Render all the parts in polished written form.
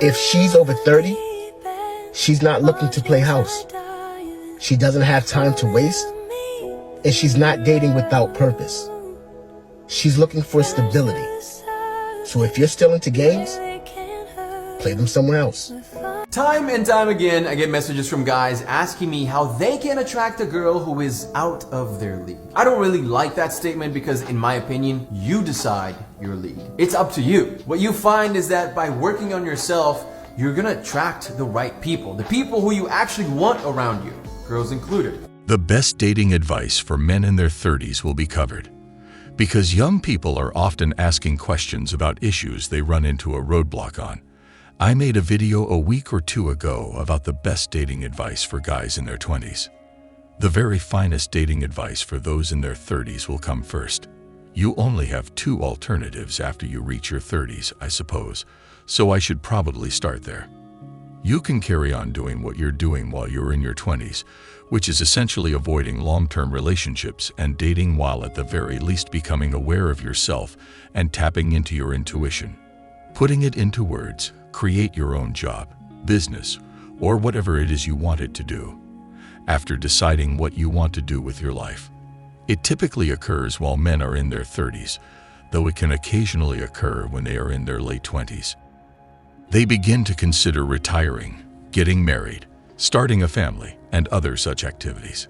If she's over 30, she's not looking to play house. She doesn't have time to waste, and she's not dating without purpose. She's looking for stability. So if you're still into games, play them somewhere else. Time and time again, I get messages from guys asking me how they can attract a girl who is out of their league. I don't really like that statement because, in my opinion, you decide your league. It's up to you. What you find is that by working on yourself, you're gonna attract the right people, the people who you actually want around you, girls included. The best dating advice for men in their 30s will be covered, because young people are often asking questions about issues they run into a roadblock on. I made a video a week or two ago about the best dating advice for guys in their 20s. The very finest dating advice for those in their 30s will come first. You only have two alternatives after you reach your 30s, I suppose, so I should probably start there. You can carry on doing what you're doing while you're in your 20s, which is essentially avoiding long-term relationships and dating while at the very least becoming aware of yourself and tapping into your intuition. Putting it into words, create your own job, business, or whatever it is you want it to do, after deciding what you want to do with your life. It typically occurs while men are in their 30s, though it can occasionally occur when they are in their late 20s. They begin to consider retiring, getting married, starting a family, and other such activities.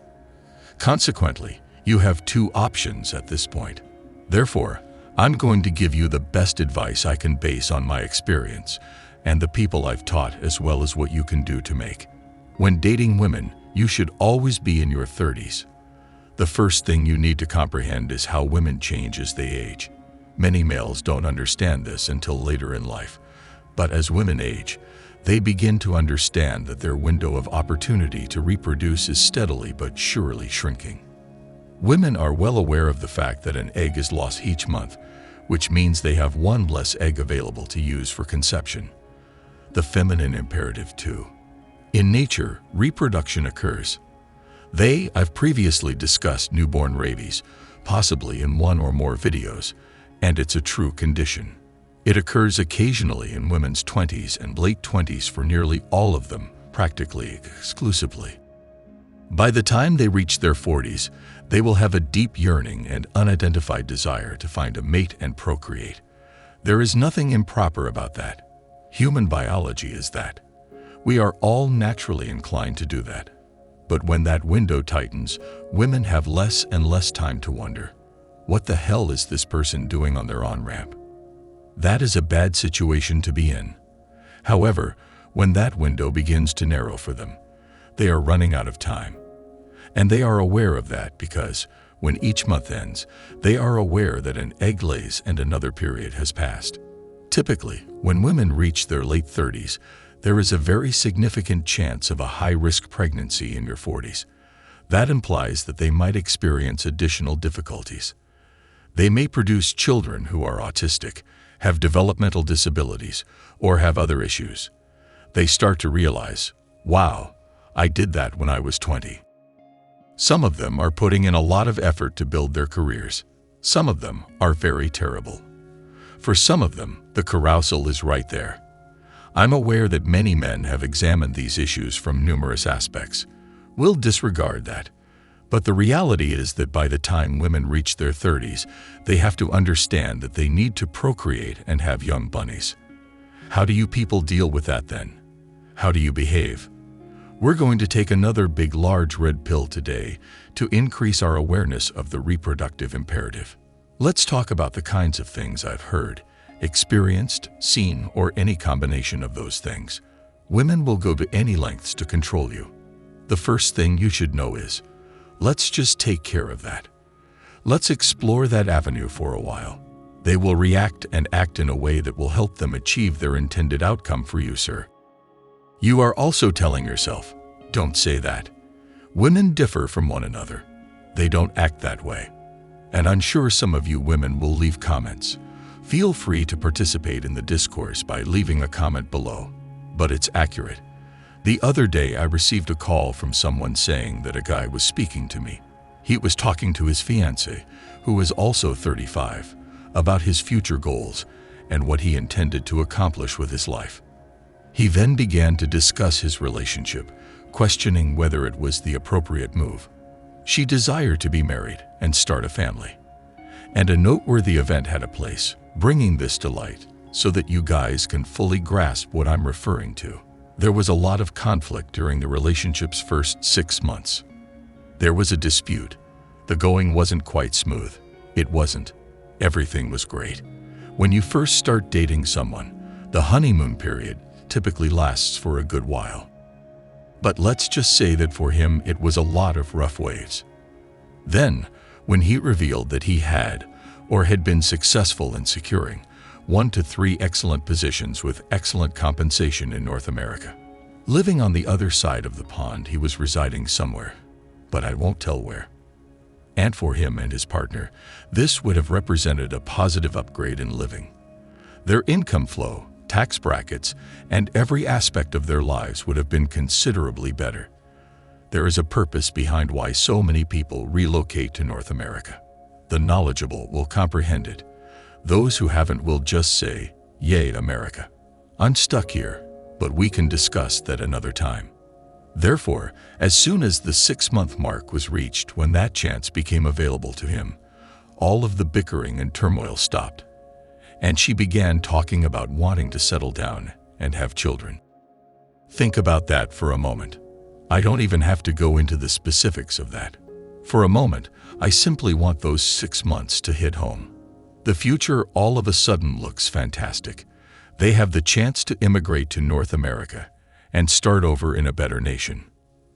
Consequently, you have two options at this point. Therefore, I'm going to give you the best advice I can base on my experience and the people I've taught, as well as what you can do to make. When dating women, you should always be in your 30s. The first thing you need to comprehend is how women change as they age. Many males don't understand this until later in life, but as women age, they begin to understand that their window of opportunity to reproduce is steadily but surely shrinking. Women are well aware of the fact that an egg is lost each month, which means they have one less egg available to use for conception. The feminine imperative too. In nature, reproduction occurs. I've previously discussed newborn rabies, possibly in one or more videos, and it's a true condition. It occurs occasionally in women's 20s and late 20s for nearly all of them, practically exclusively. By the time they reach their 40s, they will have a deep yearning and unidentified desire to find a mate and procreate. There is nothing improper about that. Human biology is that. We are all naturally inclined to do that. But when that window tightens, women have less and less time to wonder, what the hell is this person doing on their on-ramp? That is a bad situation to be in. However, when that window begins to narrow for them, they are running out of time. And they are aware of that because, when each month ends, they are aware that an egg lays and another period has passed. Typically, when women reach their late 30s, there is a very significant chance of a high-risk pregnancy in your 40s. That implies that they might experience additional difficulties. They may produce children who are autistic, have developmental disabilities, or have other issues. They start to realize, wow, I did that when I was 20. Some of them are putting in a lot of effort to build their careers. Some of them are very terrible. For some of them, the carousel is right there. I'm aware that many men have examined these issues from numerous aspects. We'll disregard that. But the reality is that by the time women reach their 30s, they have to understand that they need to procreate and have young bunnies. How do you people deal with that then? How do you behave? We're going to take another big large red pill today to increase our awareness of the reproductive imperative. Let's talk about the kinds of things I've heard, experienced, seen, or any combination of those things. Women will go to any lengths to control you. The first thing you should know is, let's just take care of that. Let's explore that avenue for a while. They will react and act in a way that will help them achieve their intended outcome for you, sir. You are also telling yourself, don't say that. Women differ from one another. They don't act that way. And I'm sure some of you women will leave comments. Feel free to participate in the discourse by leaving a comment below. But it's accurate. The other day I received a call from someone saying that a guy was speaking to me. He was talking to his fiancée, who is also 35, about his future goals and what he intended to accomplish with his life. He then began to discuss his relationship, questioning whether it was the appropriate move. She desired to be married and start a family. And a noteworthy event had a place, bringing this to light so that you guys can fully grasp what I'm referring to. There was a lot of conflict during the relationship's first 6 months. There was a dispute. The going wasn't quite smooth. It wasn't. Everything was great. When you first start dating someone, the honeymoon period typically lasts for a good while. But let's just say that for him it was a lot of rough waves. Then, when he revealed that he had or had been successful in securing 1 to 3 excellent positions with excellent compensation in North America. Living on the other side of the pond, he was residing somewhere, but I won't tell where. And for him and his partner, this would have represented a positive upgrade in living. Their income flow, tax brackets, and every aspect of their lives would have been considerably better. There is a purpose behind why so many people relocate to North America. The knowledgeable will comprehend it. Those who haven't will just say, "Yay, America." I'm stuck here, but we can discuss that another time. Therefore, as soon as the 6-month mark was reached when that chance became available to him, all of the bickering and turmoil stopped, and she began talking about wanting to settle down and have children. Think about that for a moment. I don't even have to go into the specifics of that. For a moment, I simply want those 6 months to hit home. The future all of a sudden looks fantastic. They have the chance to immigrate to North America and start over in a better nation.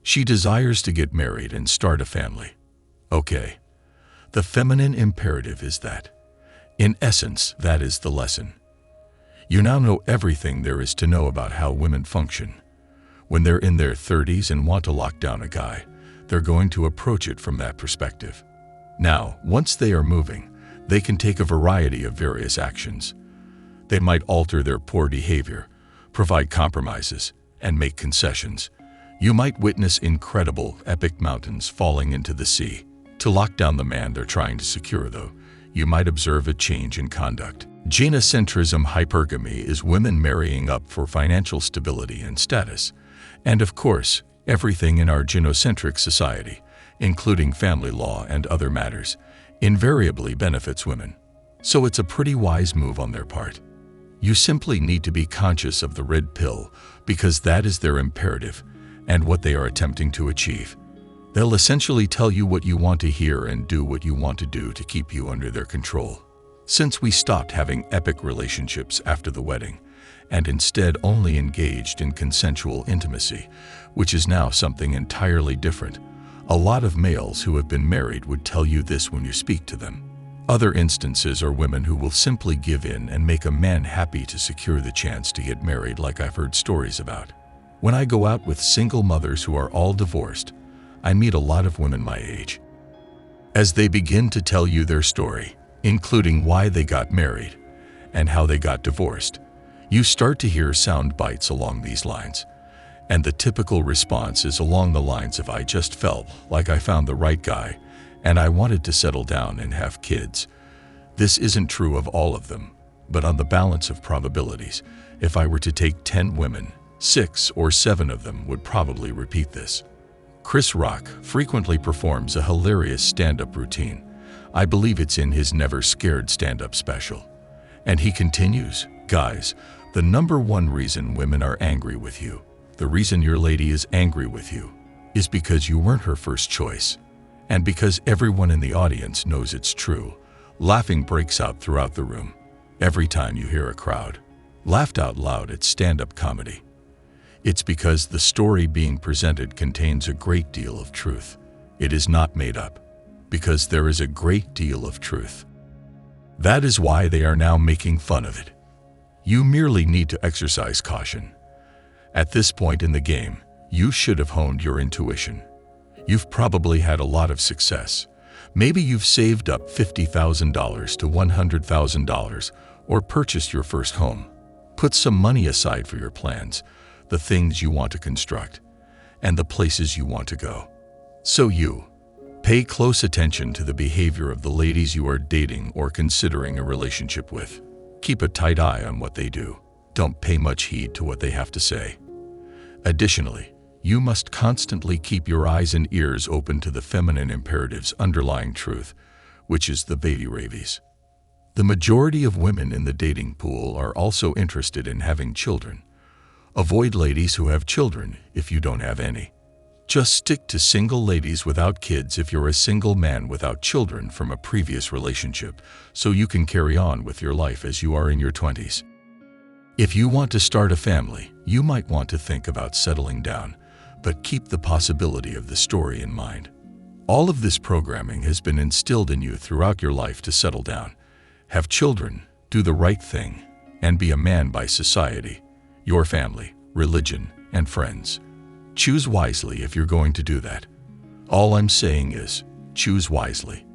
She desires to get married and start a family. Okay, the feminine imperative is that. In essence, that is the lesson. You now know everything there is to know about how women function. When they're in their 30s and want to lock down a guy, they're going to approach it from that perspective. Now, once they are moving, they can take a variety of various actions. They might alter their poor behavior, provide compromises, and make concessions. You might witness incredible, epic mountains falling into the sea. To lock down the man they're trying to secure, though, you might observe a change in conduct. Genocentrism hypergamy is women marrying up for financial stability and status. And of course, everything in our genocentric society, including family law and other matters, invariably benefits women. So it's a pretty wise move on their part. You simply need to be conscious of the red pill because that is their imperative and what they are attempting to achieve. They'll essentially tell you what you want to hear and do what you want to do to keep you under their control. Since we stopped having epic relationships after the wedding and instead only engaged in consensual intimacy, which is now something entirely different, a lot of males who have been married would tell you this when you speak to them. Other instances are women who will simply give in and make a man happy to secure the chance to get married, like I've heard stories about. When I go out with single mothers who are all divorced, I meet a lot of women my age. As they begin to tell you their story, including why they got married and how they got divorced, you start to hear sound bites along these lines. And the typical response is along the lines of, "I just felt like I found the right guy, and I wanted to settle down and have kids." This isn't true of all of them, but on the balance of probabilities, if I were to take 10 women, 6 or 7 of them would probably repeat this. Chris Rock frequently performs a hilarious stand-up routine. I believe it's in his Never Scared stand-up special. And he continues, "Guys, the number one reason women are angry with you, the reason your lady is angry with you, is because you weren't her first choice. And because everyone in the audience knows it's true, laughing breaks out throughout the room. Every time you hear a crowd laughed out loud at stand-up comedy, it's because the story being presented contains a great deal of truth. It is not made up, because there is a great deal of truth. That is why they are now making fun of it. You merely need to exercise caution. At this point in the game, you should have honed your intuition. You've probably had a lot of success. Maybe you've saved up $50,000 to $100,000 or purchased your first home. Put some money aside for your plans, the things you want to construct, and the places you want to go. So you pay close attention to the behavior of the ladies you are dating or considering a relationship with. Keep a tight eye on what they do. Don't pay much heed to what they have to say. Additionally, you must constantly keep your eyes and ears open to the feminine imperative's underlying truth, which is the baby rabies. The majority of women in the dating pool are also interested in having children. Avoid ladies who have children if you don't have any. Just stick to single ladies without kids if you're a single man without children from a previous relationship, so you can carry on with your life as you are in your 20s. If you want to start a family, you might want to think about settling down, but keep the possibility of the story in mind. All of this programming has been instilled in you throughout your life to settle down, have children, do the right thing, and be a man by society, your family, religion, and friends. Choose wisely if you're going to do that. All I'm saying is, choose wisely.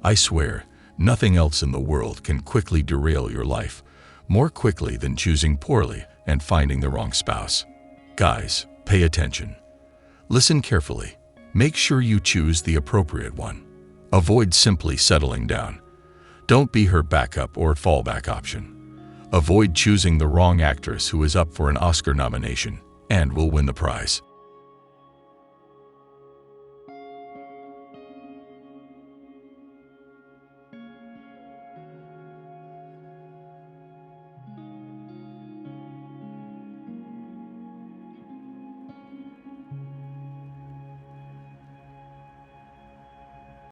I swear, nothing else in the world can quickly derail your life, more quickly than choosing poorly and finding the wrong spouse. Guys, pay attention. Listen carefully. Make sure you choose the appropriate one. Avoid simply settling down. Don't be her backup or fallback option. Avoid choosing the wrong actress who is up for an Oscar nomination and will win the prize.